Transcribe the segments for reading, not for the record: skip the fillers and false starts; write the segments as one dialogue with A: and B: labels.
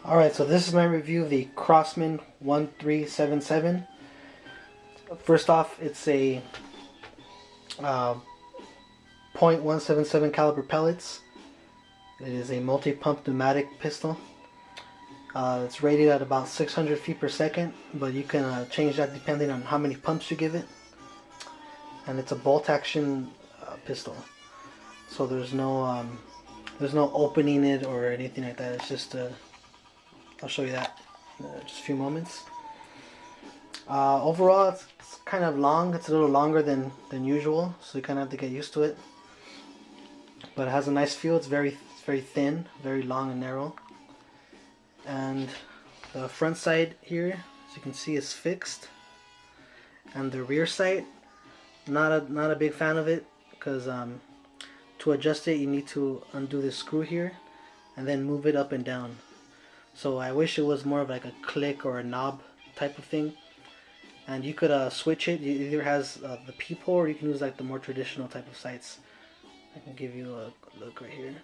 A: Alright, so this is my review of the Crosman 1377. First off, it's a uh, .177 caliber pellets. It is a multi-pump pneumatic pistol. It's rated at about 600 feet per second, but you can change that depending on how many pumps you give it. And it's a bolt action pistol, so there's no opening it or anything like that. It's just I'll show you that in just a few moments. Overall, it's kind of long. It's a little longer than usual, so you kind of have to get used to it. But it has a nice feel. It's very thin, very long and narrow. And the front side here, as you can see, is fixed. And the rear sight, not a big fan of it, because to adjust it, you need to undo this screw here, and then move it up and down. So I wish it was more of like a click or a knob type of thing. And you could switch it. It either has the peephole, or you can use like the more traditional type of sights. I can give you a look right here.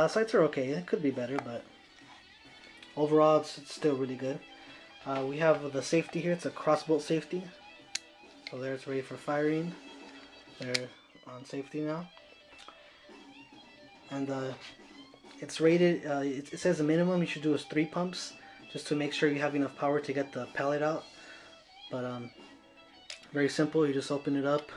A: Sights are okay. It could be better, but overall it's still really good. We have the safety here. It's a crossbolt safety. So there, it's ready for firing. They're on safety now. And it's rated, it says the minimum you should do is 3 pumps, just to make sure you have enough power to get the pellet out. But very simple. You just open it up,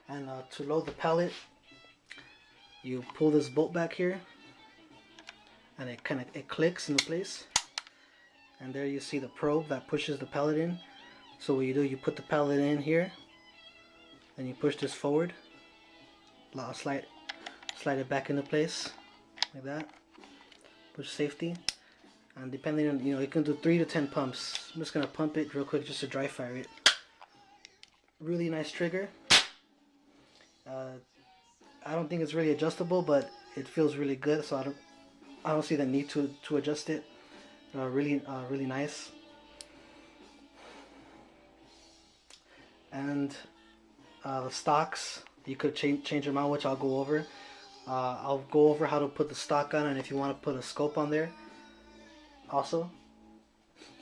A: and to load the pellet, you pull this bolt back here, and it clicks into place. And there you see the probe that pushes the pellet in. So what you do, you put the pellet in here, and you push this forward, slide it back into place like that. Push safety, and depending on, you can do 3 to 10 pumps. I'm just gonna pump it real quick just to dry fire it. Really nice trigger. I don't think it's really adjustable, but it feels really good, so I don't see the need to adjust it. Really nice. And the stocks, you could change them out, which I'll go over. I'll go over how to put the stock on, and if you want to put a scope on there also.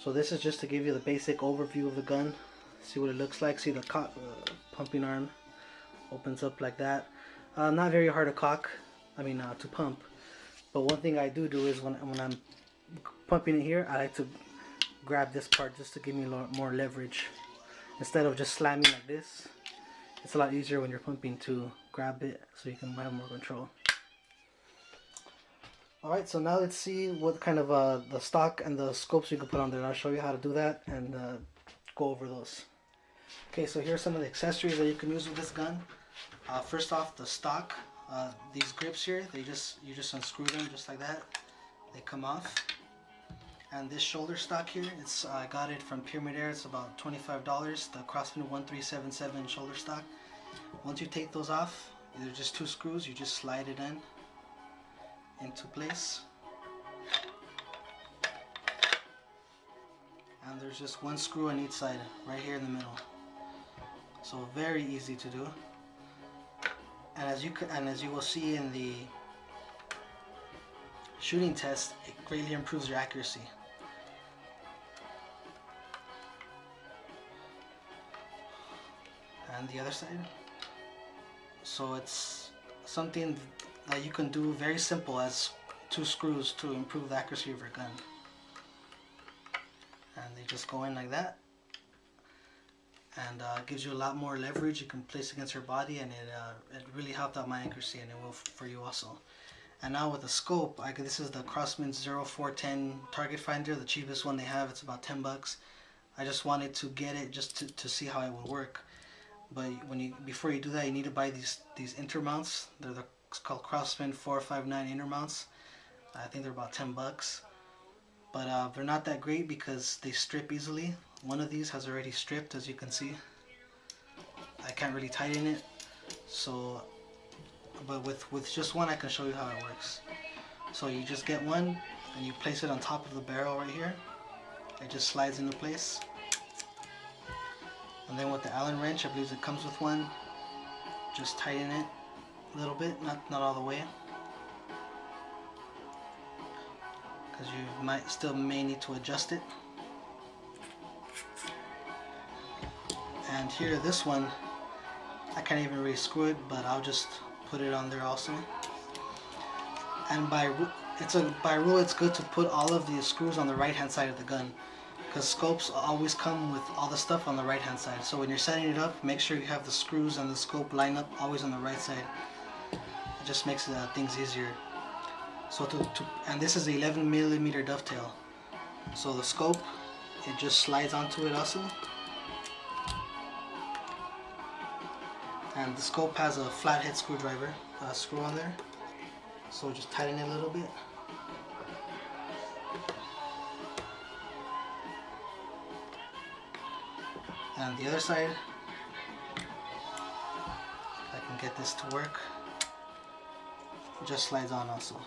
A: So this is just to give you the basic overview of the gun. See what it looks like. See the pumping arm opens up like that. Not very hard to cock, to pump. But one thing I do is when I'm pumping it here, I like to grab this part just to give me a lot more leverage. Instead of just slamming like this, it's a lot easier when you're pumping to grab it so you can have more control. Alright, so now let's see what kind of the stock and the scopes you can put on there. I'll show you how to do that and go over those. Okay, so here's some of the accessories that you can use with this gun. First off, the stock. These grips here, you just unscrew them just like that. They come off. And this shoulder stock here, I got it from Pyramid Air. It's about $25. The Crosman 1377 shoulder stock. Once you take those off, they're just 2 screws. You just slide it into place. And there's just 1 screw on each side, right here in the middle. So very easy to do. And as you will see in the shooting test, it greatly improves your accuracy. And the other side. So it's something that you can do very simple as 2 screws to improve the accuracy of your gun. And they just go in like that. And it gives you a lot more leverage you can place against your body, and it really helped out my accuracy, and it will for you also. And now with the scope, this is the Crosman 0410 target finder, the cheapest one they have. It's about 10 bucks. I just wanted to get it just to see how it would work. But before you do that, you need to buy these intermounts. It's called Crosman 459 intermounts. I think they're about 10 bucks. But they're not that great because they strip easily. One of these has already stripped, as you can see. I can't really tighten it. So, but with just one, I can show you how it works. So you just get one, and you place it on top of the barrel right here. It just slides into place. And then with the Allen wrench, I believe it comes with one, just tighten it a little bit, not all the way, because you still may need to adjust it. And here, this one, I can't even really screw it, but I'll just put it on there also. And by rule, it's good to put all of the screws on the right hand side of the gun, because scopes always come with all the stuff on the right hand side. So when you're setting it up, make sure you have the screws and the scope line up always on the right side. It just makes things easier. So and this is 11mm dovetail. So the scope, it just slides onto it also. And the scope has a flathead screwdriver screw on there. So just tighten it a little bit. And the other side, if I can get this to work, it just slides on also.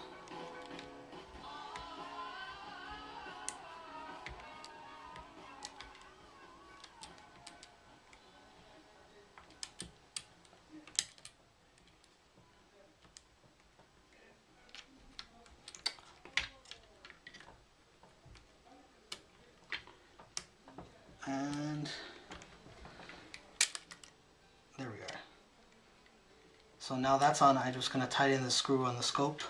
A: And there we are. So now that's on, I'm just going to tighten the screw on the scope.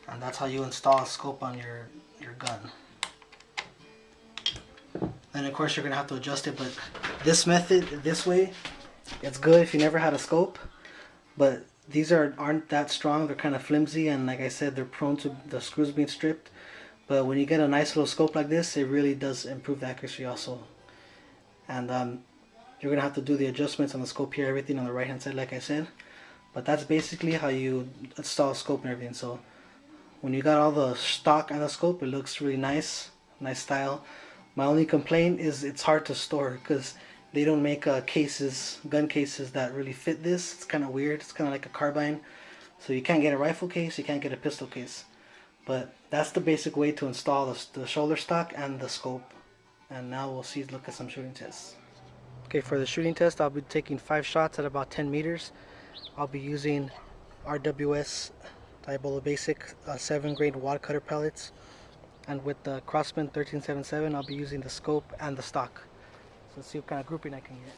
A: And that's how you install a scope on your gun. Then of course you're going to have to adjust it, but this method, this way, it's good if you never had a scope. But these aren't that strong, they're kind of flimsy, and like I said, they're prone to the screws being stripped. But when you get a nice little scope like this, it really does improve the accuracy also. And you're going to have to do the adjustments on the scope here, everything on the right hand side like I said. But that's basically how you install a scope and everything. So when you got all the stock and the scope, it looks really nice style. My only complaint is it's hard to store, because they don't make gun cases that really fit this. It's kind of weird. It's kind of like a carbine. So you can't get a rifle case, you can't get a pistol case. But that's the basic way to install the shoulder stock and the scope. And now we'll look at some shooting tests. Okay, for the shooting test, I'll be taking 5 shots at about 10 meters. I'll be using RWS Diabolo Basic 7 grade wad cutter pellets. And with the Crosman 1377, I'll be using the scope and the stock. So let's see what kind of grouping I can get.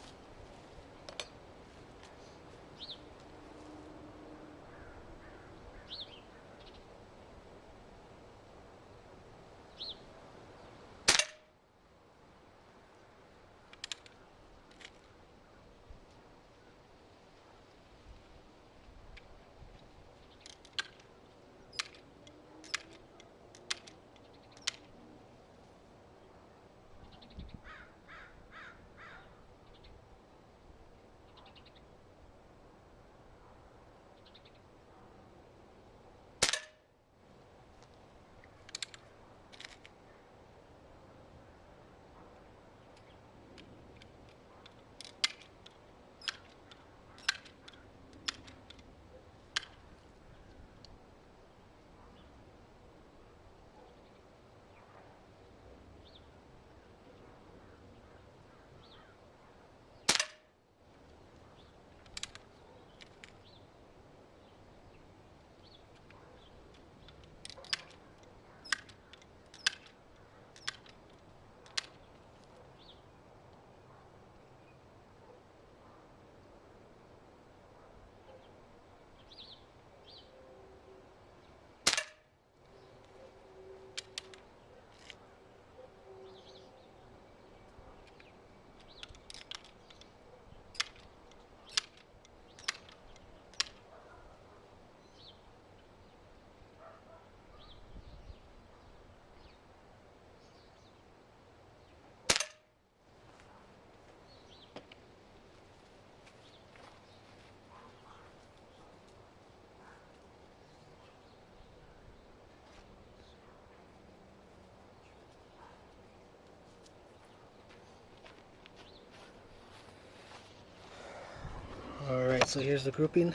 A: Alright, so here's the grouping.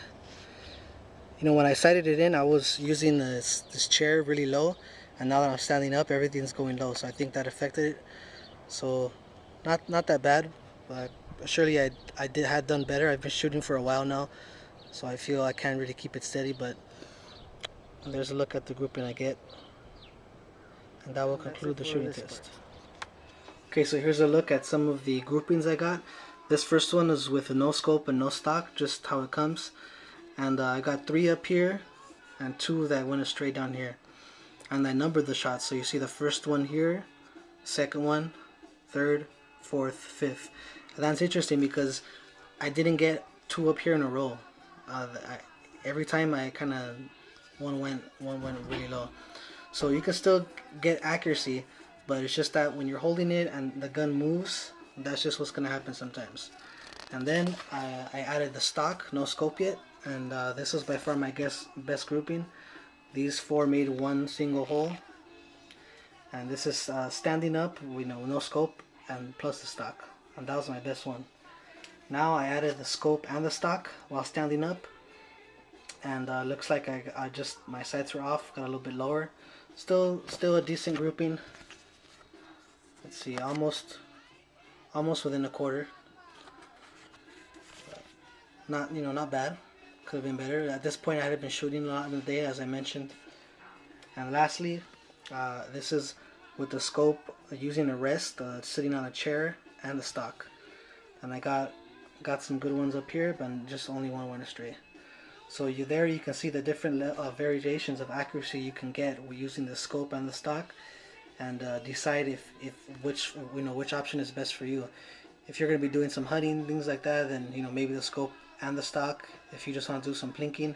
A: You know, when I sighted it in, I was using this chair really low, and now that I'm standing up, everything's going low, so I think that affected it. So not that bad, but surely I had done better. I've been shooting for a while now, so I feel I can't really keep it steady. But there's a look at the grouping I get, and that will conclude the shooting test. Okay, so here's a look at some of the groupings I got. This first one is with no scope and no stock, just how it comes. And I got 3 up here and 2 that went straight down here. And I numbered the shots, so you see the first one here, second one, third, fourth, fifth. And that's interesting because I didn't get 2 up here in a row. Every time I kind of one went really low. So you can still get accuracy, but it's just that when you're holding it and the gun moves, that's just what's gonna happen sometimes. And then I added the stock, no scope yet, and this is by far my best grouping. These 4 made one single hole, and this is standing up, no scope and plus the stock, and that was my best one. Now I added the scope and the stock while standing up, and looks like I just my sights were off, got a little bit lower. Still a decent grouping. Let's see, almost within a quarter. Not not bad. Could have been better. At this point, I had been shooting a lot in the day, as I mentioned. And lastly, this is with the scope using a rest, sitting on a chair, and the stock. And I got some good ones up here, but just only one went astray. So you can see the different variations of accuracy you can get using the scope and the stock, and decide which option is best for you. If you're going to be doing some hunting, things like that, then maybe the scope and the stock. If you just want to do some plinking,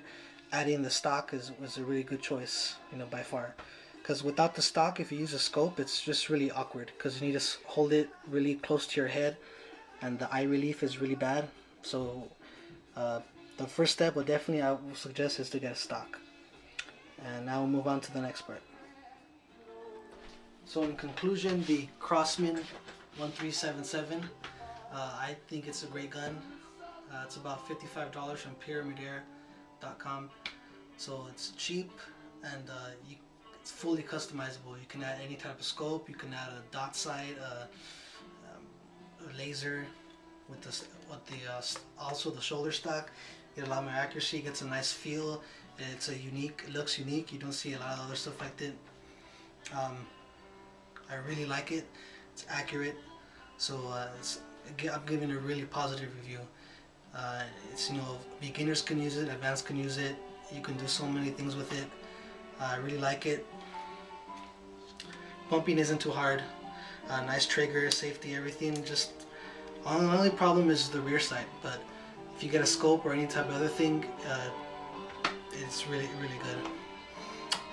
A: adding the stock was a really good choice, by far. Because without the stock, if you use a scope, it's just really awkward because you need to hold it really close to your head, and the eye relief is really bad. So the first step I would suggest is to get a stock. And now we'll move on to the next part. So in conclusion, the Crosman 1377, I think it's a great gun. It's about $55 from pyramidair.com. So it's cheap, and it's fully customizable. You can add any type of scope. You can add a dot sight, a laser, also the shoulder stock. Get a lot more accuracy. Gets a nice feel. It looks unique. You don't see a lot of other stuff like that. I really like it. It's accurate. So I'm giving a really positive review. It's beginners can use it, advanced can use it. You can do so many things with it. I really like it. Pumping isn't too hard. Nice trigger, safety, everything. Just the only problem is the rear sight. But if you get a scope or any type of other thing, it's really good.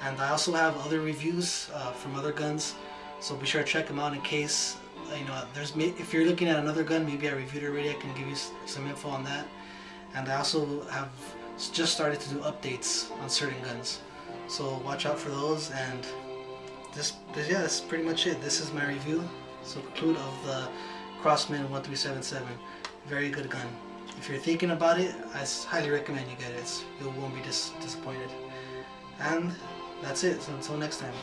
A: And I also have other reviews from other guns, so be sure to check them out in case if you're looking at another gun, maybe I reviewed it already. I can give you some info on that. And I also have just started to do updates on certain guns, so watch out for those. And that's pretty much it. This is my review. So conclude of the Crosman 1377. Very good gun. If you're thinking about it, I highly recommend you get it. You won't be disappointed. And that's it. So until next time.